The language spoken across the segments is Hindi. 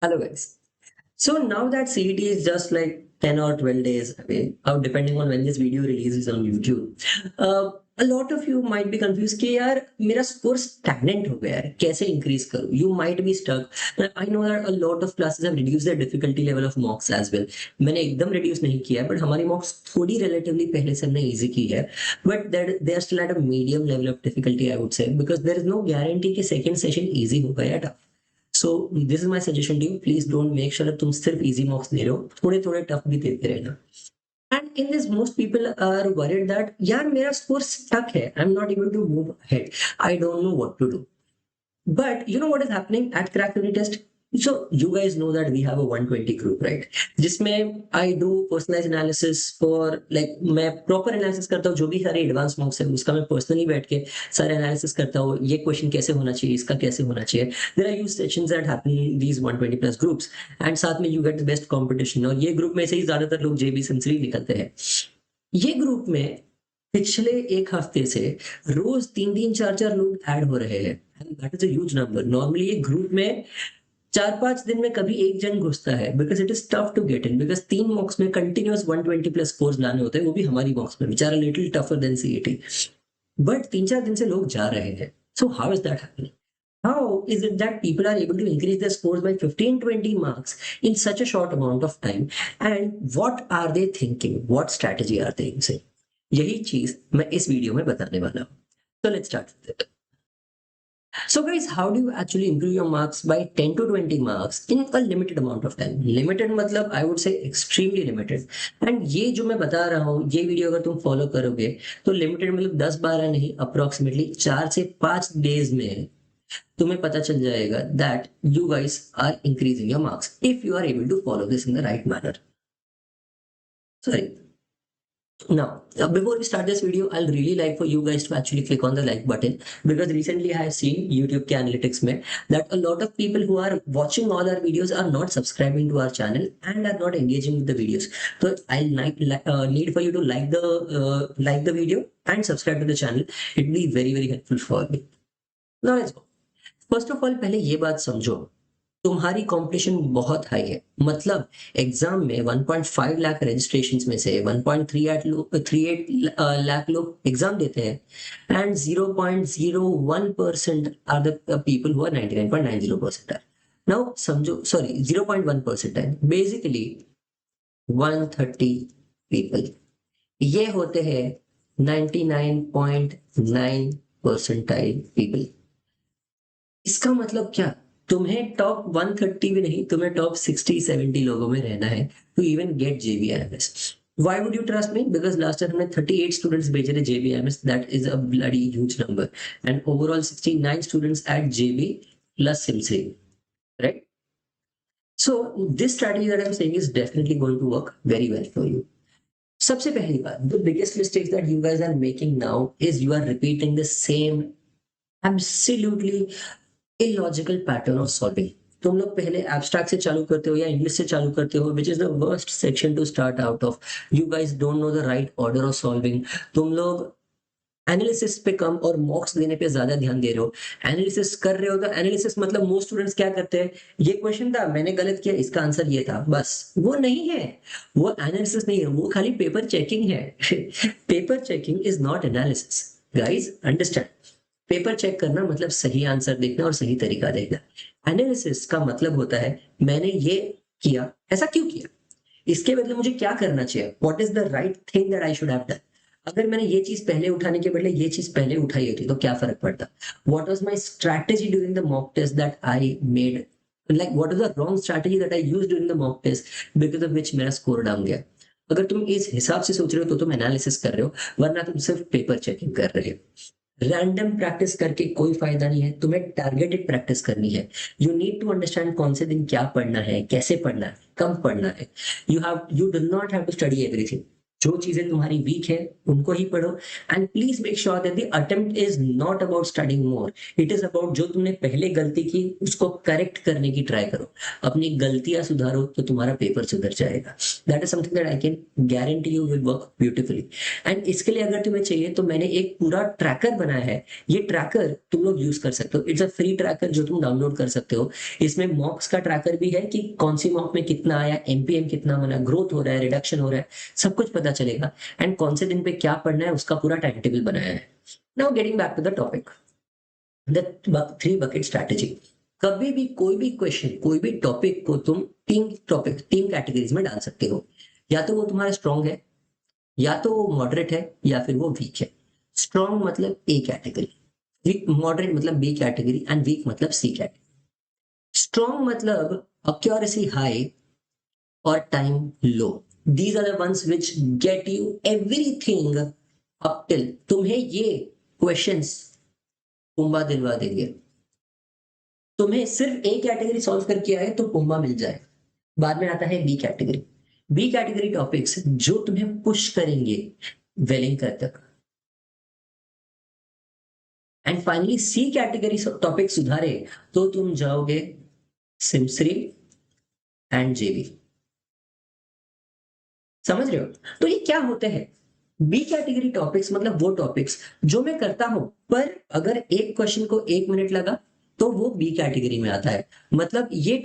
Hello guys. So now that CET is just like 10 or 12 days away, depending on when this video releases on YouTube, a lot of you might be confused कि यार मेरा score stagnant हो गया है, कैसे increase करूँ? You might be stuck. But I know that a lot of classes have reduced their difficulty level of mocks as well. मैंने एकदम reduce नहीं किया है, but हमारी mocks थोड़ी relatively पहले से हमने easy की है. But that they are still at a medium level of difficulty, I would say, because there is no guarantee कि second session easy होगा या tough. So this is my suggestion to you, please don't make sure तुम सिर्फ इजी मॉक्स दे रहे हो, थोड़े थोड़े टफ भी देते रहना. And in this most people are worried that यार मेरा स्कोर स्टक है, I am not able to move ahead, I don't know what to do. But you know what is happening at Crack Theory Test? So you guys know that we have a 120 group, right? जिसमें I do personalized analysis for like मैं proper analysis करता हूँ, जो भी सारे advanced marks है उसका मैं personally बैठ के सारे analysis करता हूँ, ये question कैसे होना चाहिए, इसका कैसे होना चाहिए. There are use sessions that happen in these 120 plus groups and साथ में you get the best competition. और ये group में से ही ज्यादातर लोग JB Sensory निकलते हैं. ये ग्रुप में पिछले एक हफ्ते से रोज 3-3 4-4 लोग ऐड हो रहे हैं. That is a huge number. Normally ये ग्रुप में 4-5 दिन में कभी एक जन घुसता है, because it is tough to get in, because 3 mocks में कंटिन्यूअस 120 प्लस स्कोर्स लाने होते हैं, वो भी हमारी मॉक्स में, बेचारा little tougher than CET. But 3-4 दिन से लोग जा रहे हैं. So how is that happening? How is it that people are able to increase their scores by 15-20 marks in such a short amount of time? And what are they thinking? What strategy are they using? यही चीज मैं इस वीडियो में बताने वाला हूँ. So let's start with it. So guys, how do you actually improve your marks by 10 to 20 marks in a limited amount of time? Limited मतलब I would say extremely limited. And ये जो मैं बता रहा हूँ, ये वीडियो अगर तुम फॉलो करोगे तो लिमिटेड मतलब 10-12 नहीं, अप्रोक्सीमेटली 4 से 5 डेज में तुम्हें पता चल जाएगा that you guys are increasing your marks if you are able to follow this in the right manner. Sorry. Now, before we start this video, I'll really like for you guys to actually click on the like button, because recently I have seen YouTube के analytics में that a lot of people who are watching all our videos are not subscribing to our channel and are not engaging with the videos. So I'll need for you to like the video and subscribe to the channel. It will be very very helpful for me. Now let's go. First of all, पहले ये बात समझो, तुम्हारी कंपटीशन बहुत हाई है. मतलब एग्जाम में 1.5 लाख रजिस्ट्रेशंस में से 1.38 लाख लोग एग्जाम देते हैं and 0.01% are the people who are 99.90%. Now समझो, सॉरी 0.1% है बेसिकली. 130 पीपल ये होते हैं 99.9 परसेंटाइल पीपल. इसका मतलब क्या? तुम्हें टॉप 130 भी नहीं, तुम्हें टॉप 60-70 लोगों में रहना है to even get JBIMS. Why would you trust me? Because last time हमने 38 students भेजे थे JBIMS. That is a bloody huge number. And overall 69 students at JB plus Simsri. Right? So this strategy that I'm saying is definitely going to work very well for you. सबसे पहली बात, the biggest mistakes that you guys are making now is you are repeating the same absolutely illogical pattern of solving. तुम लोग पहले एब्स्ट्रैक्ट से चालू करते हो या इंग्लिश से चालू करते हो, which is the worst section two start out of. You guys don't know the right order of solving. तुम लोग एनालिसिस पे कम और मॉक्स देने पे ज्यादा ध्यान दे रहे हो. एनालिसिस कर रहे हो तो एनालिसिस मतलब मोस्ट स्टूडेंट्स क्या करते हैं, ये क्वेश्चन था मैंने गलत किया, इसका आंसर ये था, बस. वो नहीं है, वो एनालिसिस नहीं है, वो खाली पेपर चेकिंग है. Paper checking is not analysis. Guys understand. Paper check करना मतलब सही आंसर देखना और सही तरीका देखना. एनालिसिस का मतलब होता है मैंने ये किया, ऐसा क्यों किया, इसके बदले मुझे क्या करना चाहिए, what is the right thing that I should have done. अगर मैंने ये चीज पहले उठाने के बदले ये चीज पहले उठाई होती तो क्या फर्क पड़ता. What was my strategy during the mock test that I made, like what is the wrong strategy that I used during the mock test because of which मेरा स्कोर डाउन गया. अगर तुम इस हिसाब से सोच रहे हो तो तुम एनालिसिस कर रहे हो, वरना तुम सिर्फ पेपर चेकिंग कर रहे हो. रैंडम प्रैक्टिस करके कोई फायदा नहीं है, तुम्हें टारगेटेड प्रैक्टिस करनी है. यू नीड टू अंडरस्टैंड कौन से दिन क्या पढ़ना है, कैसे पढ़ना है, कब पढ़ना है. You do not have to study everything. जो चीजें तुम्हारी वीक है उनको ही पढ़ो, and please make sure that the attempt is not about studying more, it is about जो तुमने पहले गलती की उसको करेक्ट करने की ट्राई करो। अपनी गलतियां सुधारो तो तुम्हारा पेपर सुधर जाएगा। That is something that I can guarantee you will work beautifully. And इसके लिए अगर तुम्हें चाहिए तो मैंने एक पूरा ट्रैकर बनाया है, ये ट्रैकर तुम लोग यूज कर सकते हो। इट्स अ फ्री ट्रैकर जो तुम डाउनलोड कर सकते हो। इसमें मॉक्स का ट्रैकर भी है कि कौन सी मॉक में कितना आया, एमपीएम कितना बना, ग्रोथ हो रहा है, रिडक्शन हो रहा है, सब कुछ पता चलेगा। एंड कौन से दिन पे क्या पढ़ना है उसका पूरा टाइम टेबल बनाया है। Now getting back to the topic, the 3 bucket strategy. कभी भी कोई भी क्वेश्चन, कोई भी टॉपिक को तुम तीन कैटेगरीज में डाल सकते हो। या तो वो तुम्हारा स्ट्रॉन्ग है, या तो वो मॉडरेट है, या फिर वो वीक है। स्ट्रॉन्ग मतलब ए कैटेगरी, मॉडरेट मतलब बी कैटेगरी, एंड वीक मतलब सी कैटेगरी। स्ट्रॉन्ग मतलब अक्यूरेसी हाई और time low. These are the ones which get you everything up till तुम्हें ये क्वेश्चंस पुम्बा दिलवा देंगे। तुम्हें सिर्फ ए कैटेगरी सॉल्व करके आए तो पुम्बा मिल जाए। बाद में आता है B category. B category topics जो तुम्हें पुश करेंगे वेलिंकर तक। And finally C category topic सुधारे तो तुम जाओगे सिमसरी एंड जेबी। समझ रहे हो? तो ये क्या होते हैं? बी कैटेगरी टॉपिक्स मतलब वो टॉपिक्स जो मैं करता हूं, पर अगर एक क्वेश्चन को 1 मिनट लगा तो वो बी कैटेगरी में आता है। मतलब ये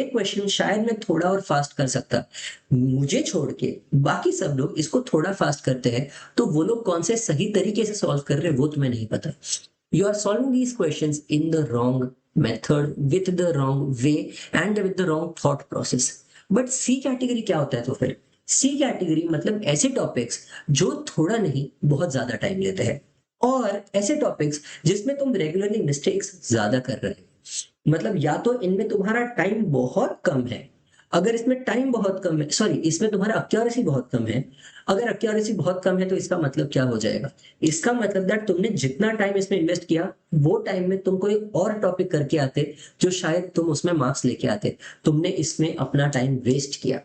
क्वेश्चन शायद मैं थोड़ा और फास्ट कर सकता, मुझे छोड़ के बाकी सब लोग इसको थोड़ा फास्ट करते हैं, तो वो लोग कौन से सही तरीके से सॉल्व कर रहे हैं वो तुम्हें नहीं पता। You are solving these questions in the wrong method, with the wrong way, and with the wrong thought process. But C category क्या होता है? तो फिर सी कैटेगरी मतलब ऐसे टॉपिक्स जो थोड़ा नहीं बहुत ज्यादा टाइम लेते हैं, और ऐसे टॉपिक्स जिसमें तुम रेगुलरली मिस्टेक्स ज्यादा कर रहे हो। मतलब या तो इनमें तुम्हारा टाइम बहुत कम है, अगर इसमें टाइम बहुत कम है, सॉरी, इसमें तुम्हारा अक्यूरेसी बहुत कम है। अगर अक्यूरेसी बहुत कम है तो इसका मतलब क्या हो जाएगा? इसका मतलब दैट तुमने जितना टाइम इसमें इन्वेस्ट किया वो टाइम में तुम कोई और टॉपिक करके आते जो शायद तुम उसमें मार्क्स लेके आते, तुमने इसमें अपना टाइम वेस्ट किया।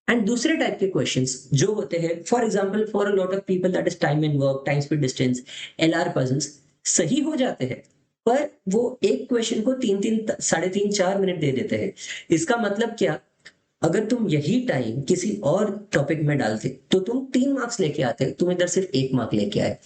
एंड दूसरे टाइप के क्वेश्चंस जो होते हैं, for example for a lot of people that is time and work, time speed distance, LR puzzles, सही हो जाते हैं, पर वो एक क्वेश्चन को 3-3, 3.5 4 मिनट दे देते हैं। इसका मतलब क्या? अगर तुम यही टाइम किसी और टॉपिक में डालते तो तुम 3 मार्क्स लेके आते, तुम इधर सिर्फ 1 मार्क लेके आए।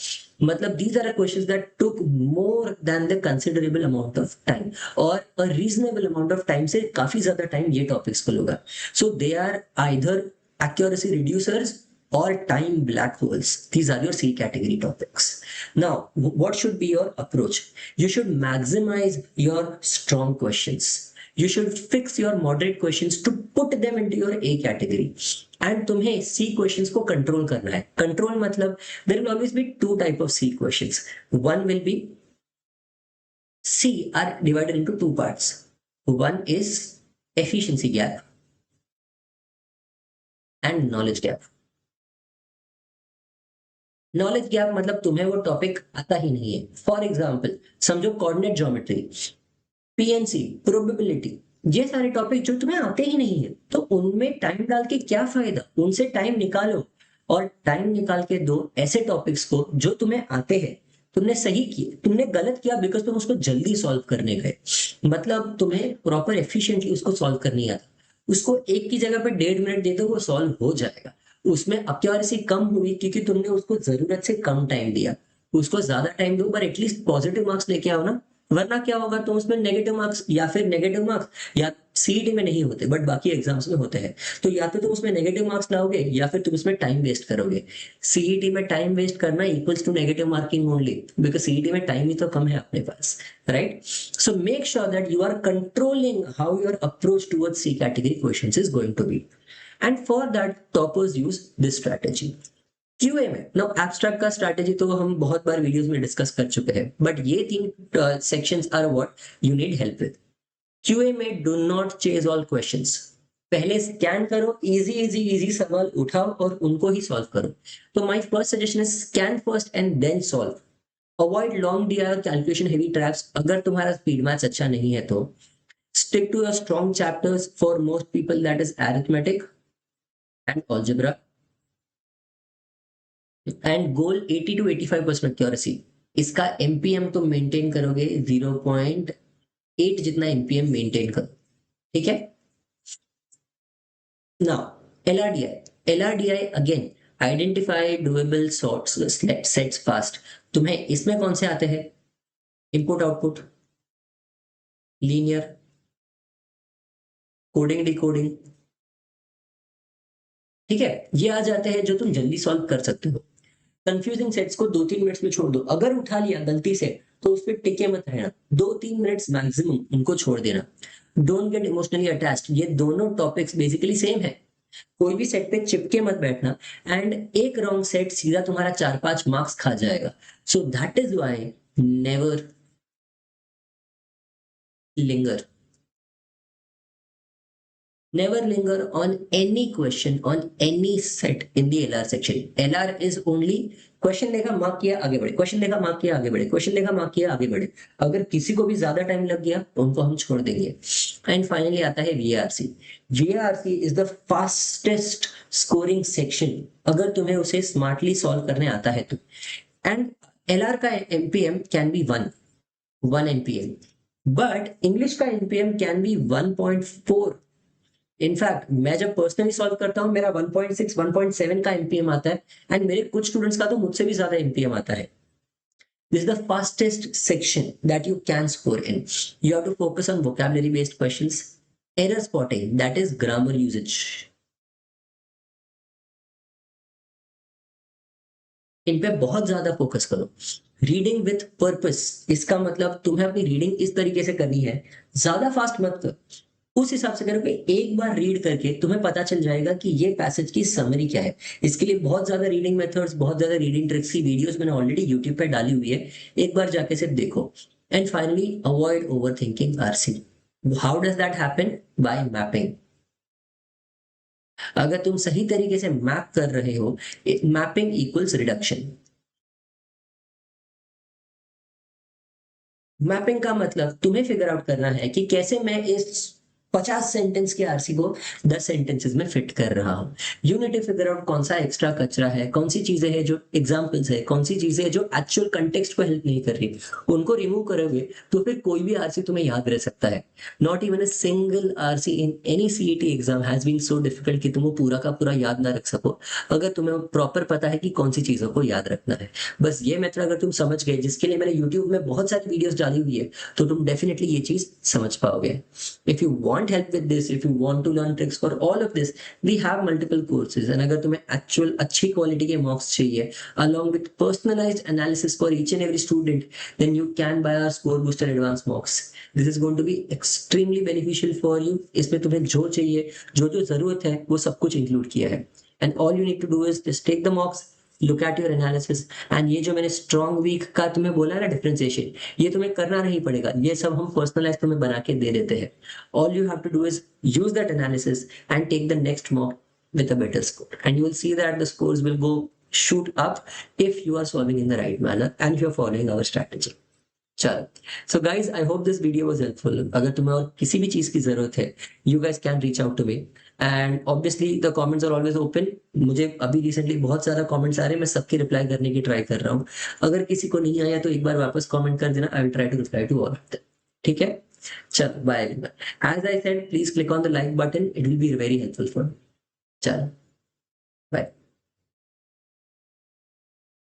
मतलब these are questions that took more than the considerable amount of time, और a reasonable amount of time से काफी ज्यादा टाइम ये टॉपिक्स को लोगा। So they are either accuracy reducers or time black holes. These are your C category topics. Now, what should be your approach? You should maximize your strong questions. You should fix your moderate questions to put them into your A category. And तुम्हें C questions को control करना है। Control मतलब there will always be 2 type of C questions. One will be, C are divided into 2 parts. One is efficiency gap and knowledge gap. Knowledge gap मतलब तुम्हें वो टॉपिक आता ही नहीं है। फॉर एग्जाम्पल समझो कोऑर्डिनेट ज्योमेट्री, पीएनसी, प्रोबेबिलिटी, ये सारे टॉपिक जो तुम्हें आते ही नहीं है, तो उनमें टाइम डाल के क्या फायदा? उनसे टाइम निकालो और टाइम निकाल के दो ऐसे टॉपिक्स को जो तुम्हें आते हैं। तुमने सही किया, तुमने गलत किया बिकॉज तुम उसको जल्दी सॉल्व करने गए। मतलब तुम्हें प्रॉपर एफिशिएंटली उसको सॉल्व कर नहीं आता। उसको एक की जगह पर 1.5 मिनट दे दो, वो सॉल्व हो जाएगा। उसमें एक्यूरेसी कम हुई क्योंकि तुमने उसको जरूरत से कम टाइम दिया। उसको ज्यादा टाइम दो पर एटलीस्ट पॉजिटिव मार्क्स लेके आओ ना। वरना क्या होगा? तुम उसमें नेगेटिव मार्क्स, या फिर नेगेटिव मार्क्स या सीईटी में नहीं होते बट बाकी एग्जाम्स में होते हैं, तो या तो तुम उसमें नेगेटिव मार्क्स लाओगे या फिर तुम उसमें टाइम वेस्ट करोगे। सीईटी में टाइम वेस्ट करना equals to negative marking only, because CET में टाइम ही तो कम है अपने पास, right? So make sure that you are controlling how your approach towards C category questions is going to be. And for that toppers use this strategy. QA में नो एब्स्ट्रैक्ट का स्ट्रैटेजी तो हम बहुत बार वीडियोस में डिस्कस कर चुके हैं, बट ये 3 sections are what you need help with. QA में do not chase all questions. पहले स्कैन करो, इजी इजी इजी सवाल उठाओ और उनको ही सॉल्व करो। तो my first suggestion is scan first and then solve. Avoid long DIR calculation heavy traps. अगर तुम्हारा स्पीड मैथ्स अच्छा नहीं है तो stick to your strong chapters. For most people that is arithmetic and algebra. And goal 80 to 85% accuracy. इसका एमपीएम तुम मेंटेन करोगे 0.8 जितना एमपीएम मेंटेन करो, ठीक है। Now LRDI again, identify doable sorts sets fast. तुम्हें इसमें कौन से आते हैं? Input output, linear, coding decoding, ठीक है, ये आ जाते हैं जो तुम जल्दी सॉल्व कर सकते हो। कंफ्यूजिंग सेट्स को 2-3 मिनट्स में छोड़ दो, अगर उठा लिया गलती से तो उस पर टिके मत रहना, 2-3 मिनट्स मैक्सिमम उनको छोड़ देना। डोंट गेट इमोशनली अटैच्ड, ये दोनों टॉपिक्स बेसिकली सेम है। कोई भी सेट पे चिपके मत बैठना, एंड एक रॉन्ग सेट सीधा तुम्हारा 4-5 मार्क्स खा जाएगा। So that is why never linger, never linger on any question on any set in the LR section. LR is only question देखा मार्क किया आगे बढ़े, क्वेश्चन देखा मार्क किया आगे बढ़े, क्वेश्चन देखा मार्क किया आगे बढ़े। अगर किसी को भी ज्यादा टाइम लग गया तो उनको हम छोड़ देंगे। एंड फाइनली आता है VRC. VRC is the fastest scoring section अगर तुम्हें उसे स्मार्टली सॉल्व करने आता है तो। एंड एलआर का MPM can be 1 MPM, but English का एमपीएम कैन बी 1.4। इनफैक्ट मैं जब पर्सनली सॉल्व करता हूँ मेरा 1.6 1.7 का एमपीएम आता है, एंड मेरे कुछ स्टूडेंट्स का तो मुझसे भी ज्यादा एमपीएम आता है। This is the fastest section that you can score in. You have to focus on vocabulary based questions, error spotting that is grammar usage, इन पे बहुत ज्यादा फोकस करो। रीडिंग विथ पर्पस, इसका मतलब तुम्हें अपनी रीडिंग इस तरीके से करनी है, ज्यादा फास्ट मत कर, उस हिसाब से करो कि एक बार रीड करके तुम्हें पता चल जाएगा कि ये पैसेज की समरी क्या है। इसके लिए बहुत ज्यादा रीडिंग मेथड्स, बहुत ज्यादा रीडिंग ट्रिक्स की वीडियोस मैंने ऑलरेडी यूट्यूब पे डाली हुई है, एक बार जाके सिर्फ देखो। And finally avoid over thinking RC. How does that happen? By mapping. अगर तुम सही तरीके से मैप कर रहे हो, मैपिंग इक्वल्स रिडक्शन। मैपिंग का मतलब तुम्हें फिगर आउट करना है कि कैसे मैं इस 50 सेंटेंस के आरसी को 10 सेंटेंसेस में फिट कर रहा हूँ। You need to figure out कौन सा एक्स्ट्रा कचरा है, कौन सी चीजें हैं जो एग्जांपल्स है, कौन सी चीजें हैं जो एक्चुअल कंटेक्स्ट को हेल्प नहीं कर रही, उनको रिमूव करोगे तो फिर कोई भी आरसी तुम्हें याद रह सकता है। Not even a single RC in any CET exam has been so difficult कि तुम वो पूरा का पूरा याद ना रख सको, अगर तुम्हें प्रॉपर पता है कि कौन सी चीजों को याद रखना है। बस ये मेथड अगर तुम समझ गए, जिसके लिए मैंने यूट्यूब में बहुत सारी वीडियोस डाली हुई है, तो तुम डेफिनेटली ये चीज समझ पाओगे। If you want help with this, if you want to learn tricks for all of this, we have multiple courses. And अगर तुम्हें actual अच्छी quality के mocks चाहिए, along with personalized analysis for each and every student, then you can buy our Score Booster Advanced Mocks. This is going to be extremely beneficial for you. इसमें तुम्हें जो चाहिए, जो जो जरूरत है, वो सब कुछ include किया है। And all you need to do is just take the mocks, look at your analysis, and ये जो मैंने स्ट्रॉन्ग वीक का तुम्हें बोला है ना डिफरेंशिएशन, ये तुम्हें करना नहीं पड़ेगा, ये सब हम पर्सनलाइज तुम्हें बना के दे देते हैं। All you have to do is use that analysis and take the next mock with a better score, and you will see that the scores will go shoot up if you are solving in the right manner and if you are following our strategy. चलो, so guys I hope this video was helpful. अगर तुम्हें और किसी भी चीज की जरूरत है, you guys can reach out to me, and obviously the comments are always open. मुझे अभी रिसेंटली बहुत ज्यादा कमेंट्स आ रहे हैं, मैं सबके रिप्लाई करने की ट्राई कर रहा हूँ। अगर किसी को नहीं आया तो एक बार वापस कमेंट कर देना, I will try to reply to all of them, ठीक है। चलो bye everyone. As I said, please click on the like button, it will be very helpful for me. चलो।